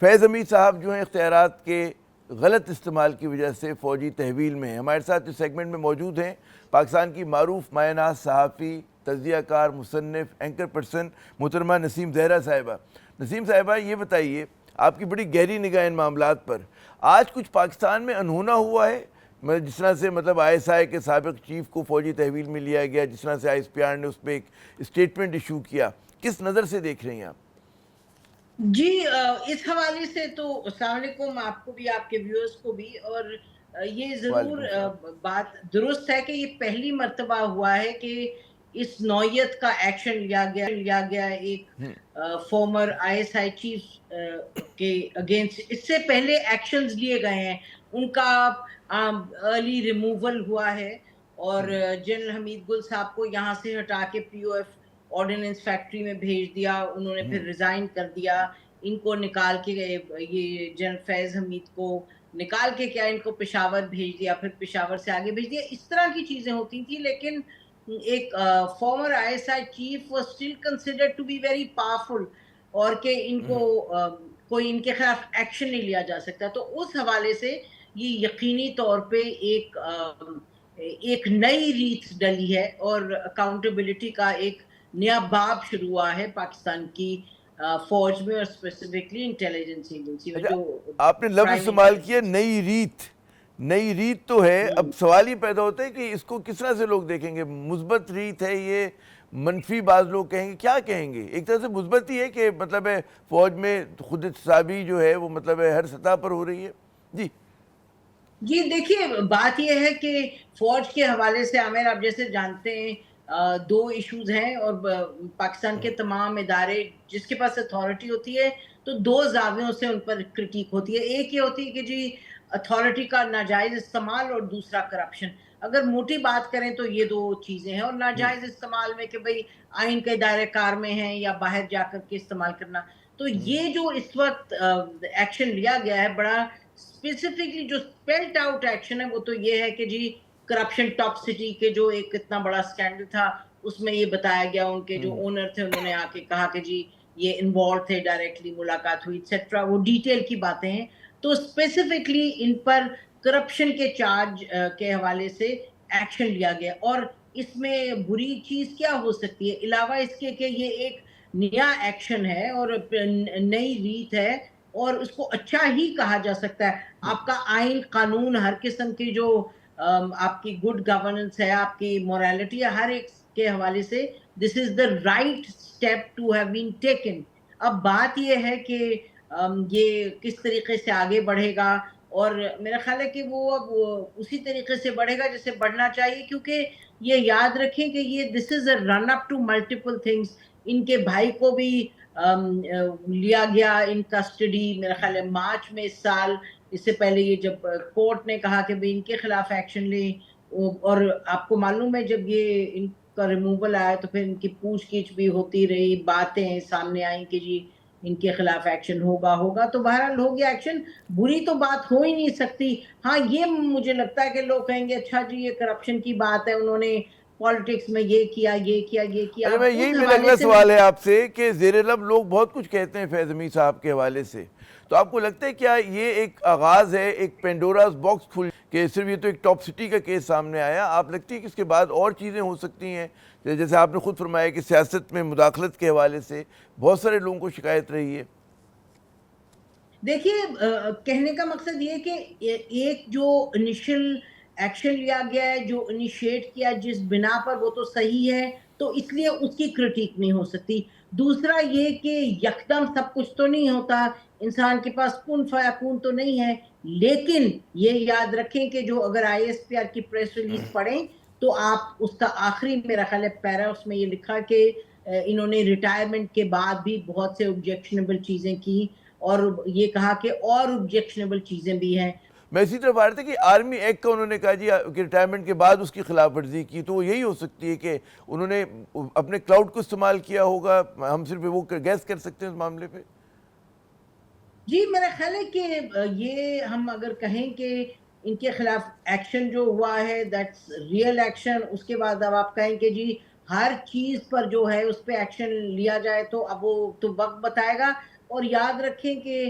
فیض حمید صاحب جو ہیں اختیارات کے غلط استعمال کی وجہ سے فوجی تحویل میں ہیں. ہمارے ساتھ اس سیگمنٹ میں موجود ہیں پاکستان کی معروف مایہ ناز صحافی، تجزیہ کار، مصنف، اینکر پرسن محترمہ نسیم زہرا صاحبہ. نسیم صاحبہ یہ بتائیے، آپ کی بڑی گہری نگاہ ان معاملات پر، آج کچھ پاکستان میں انہونا ہوا ہے؟ جس طرح سے ISI کے سابق چیف کو فوجی تحویل میں لیا گیا، جس طرح سے ISPR نے اس پہ ایک اسٹیٹمنٹ ایشو کیا، کس نظر سے دیکھ رہے ہیں آپ؟ جی اس حوالے سے تو السلام علیکم آپ کو بھی، آپ کے ویورز کو بھی. اور یہ ضرور بات درست ہے کہ یہ پہلی مرتبہ ہوا ہے کہ اس نوعیت کا ایکشن لیا گیا ایک فارمر ISI چیف کے اگینسٹ. اس سے پہلے ایکشنز لیے گئے ہیں، ان کا ارلی ریموول ہوا ہے، اور جنرل حمید گل صاحب کو یہاں سے ہٹا کے POF آرڈیننس فیکٹری میں بھیج دیا، انہوں نے پھر ریزائن کر دیا. ان کو نکال کے یہ جنرل فیض حمید کو نکال کے کیا ان کو پشاور بھیج دیا، پھر پشاور سے آگے بھیج دیا. اس طرح کی چیزیں ہوتی تھیں، لیکن ایک former ISI chief was still considered to be very powerful, اور کہ ان کو کوئی ان کے خلاف ایکشن نہیں لیا جا سکتا. تو اس حوالے سے یہ یقینی طور پہ ایک نئی ریت ڈلی ہے، اور اکاؤنٹیبلٹی کا ایک نیا باب شروع ہوا ہے پاکستان کی فوج میں، اور اسپیسیفکلی انٹیلیجنس ایجنسی میں. جو آپ نے لفظ استعمال کیا نئی ریت. نئی ریت تو ہے، اب سوال یہ پیدا ہوتا ہے کہ اس کو کس طرح سے لوگ دیکھیں گے. مثبت ریت ہے یہ، منفی بعض لوگ کہیں گے، کیا کہیں گے؟ ایک طرح سے مثبت ہی ہے کہ فوج میں خود احتسابی جو ہے وہ ہر سطح پر ہو رہی ہے. جی دیکھیے، بات یہ ہے کہ فوج کے حوالے سے عامر آپ جیسے جانتے ہیں دو ایشوز ہیں، اور پاکستان کے تمام ادارے جس کے پاس اتھارٹی ہوتی ہے تو دو زاویوں سے ان پر کرٹیک ہوتی ہے. ایک یہ ہوتی ہے کہ جی اتھارٹی کا ناجائز استعمال، اور دوسرا کرپشن. اگر موٹی بات کریں تو یہ دو چیزیں ہیں. اور ناجائز استعمال میں کہ بھئی آئین کے دائرہ کار میں ہیں یا باہر جا کر کے استعمال کرنا. تو یہ جو اس وقت ایکشن لیا گیا ہے، بڑا اسپیسیفکلی جو اسپیلٹ آؤٹ ایکشن ہے، وہ تو یہ ہے کہ جی کرپشن ٹاکسٹی کے جو ایک اتنا بڑا سکینڈل تھا، اس میں یہ بتایا گیا ان کے جو اونر تھے انہوں نے آ کے کہا کہ جی یہ انوالو تھے، ڈائریکٹلی ملاقات ہوئی ایٹسیٹرا، وہ ڈیٹیل کی باتیں ہیں. تو اسپیسیفکلی ان پر کرپشن کے چارج کے حوالے سے ایکشن لیا گیا. اور اس میں بری چیز کیا ہو سکتی ہے علاوہ اس کے کہ یہ ایک نیا ایکشن ہے اور نئی ریت ہے، اور اس کو اچھا ہی کہا جا سکتا ہے. آپ کا آئین، قانون، ہر قسم کی جو آپ کی گڈ گورننس ہے، آپ کی موریلٹی ہے، ہر ایک کے حوالے سے this is the right step to have been taken. اب بات یہ ہے کہ یہ کس طریقے سے آگے بڑھے گا، اور میرا خیال ہے کہ وہ اب اسی طریقے سے بڑھے گا جیسے بڑھنا چاہیے. کیونکہ یہ یاد رکھیں کہ یہ دس از اے رن اپ ٹو ملٹیپل تھنگس. ان کے بھائی کو بھی لیا گیا ان کسٹڈی میرا خیال ہے مارچ میں اس سال. اس سے پہلے یہ جب کورٹ نے کہا کہ ان کے خلاف ایکشن لیں، اور آپ کو معلوم ہے جب یہ ان کا ریموول آیا تو پھر ان کی پوچھ گچھ بھی ہوتی رہی، باتیں سامنے آئیں کہ جی ان کے خلاف ایکشن ہوگا. تو بہرحال ہو گیا ایکشن. بری تو بات ہو ہی نہیں سکتی. ہاں یہ مجھے لگتا ہے کہ لوگ کہیں گے اچھا جی یہ کرپشن کی بات ہے، انہوں نے پالیٹکس میں یہ کیا. اچھا، میں یہی میرا اگلا سوال ہے آپ سے کہ زیر لب لوگ بہت کچھ کہتے ہیں فیض حمید صاحب کے حوالے سے، تو آپ کو لگتا ہے کیا یہ ایک آغاز ہے، ایک پینڈوراز باکس کھل کہ صرف یہ تو ایک ٹاپ سٹی کا کیس سامنے آیا، آپ لگتی ہے کہ اس کے بعد اور چیزیں ہو سکتی ہیں؟ جیسے آپ نے خود فرمایا کہ سیاست میں مداخلت کے حوالے سے بہت سارے لوگوں کو شکایت رہی ہے. دیکھیے کہنے کا مقصد یہ کہ ایک جو انیشل ایکشن لیا گیا ہے، جو انیشیٹ کیا جس بنا پر، وہ تو صحیح ہے، تو اس لیے اس کی کرٹیک نہیں ہو سکتی. دوسرا یہ کہ یکدم سب کچھ تو نہیں ہوتا، انسان کے پاس کن فیکون تو نہیں ہے. لیکن یہ یاد رکھیں کہ جو اگر ISPR کی پریس ریلیز پڑھیں تو آپ اس کا آخری میرا خیال ہے پیرا، اس میں یہ لکھا کہ انہوں نے ریٹائرمنٹ کے بعد بھی بہت سے آبجیکشنیبل چیزیں کی، اور یہ کہا کہ اور آبجیکشنیبل چیزیں بھی ہیں. میں اسی طرف آ رہا تھا کہ آرمی ایکٹ کا انہوں نے کہا جی کہ ریٹائرمنٹ کے بعد اس کی خلاف ورزی کی، تو وہ یہی ہو سکتی ہے کہ انہوں نے اپنے کلاؤڈ کو استعمال کیا ہوگا. ہم صرف وہ گیس کر سکتے ہیں اس معاملے پہ. جی میرا خیال ہے کہ یہ ہم اگر کہیں کہ ان کے خلاف ایکشن جو ہوا ہے دیٹس ریئل ایکشن، اس کے بعد اب آپ کہیں کہ جی ہر چیز پر جو ہے اس پہ ایکشن لیا جائے، تو اب وہ تو وقت بتائے گا. اور یاد رکھیں کہ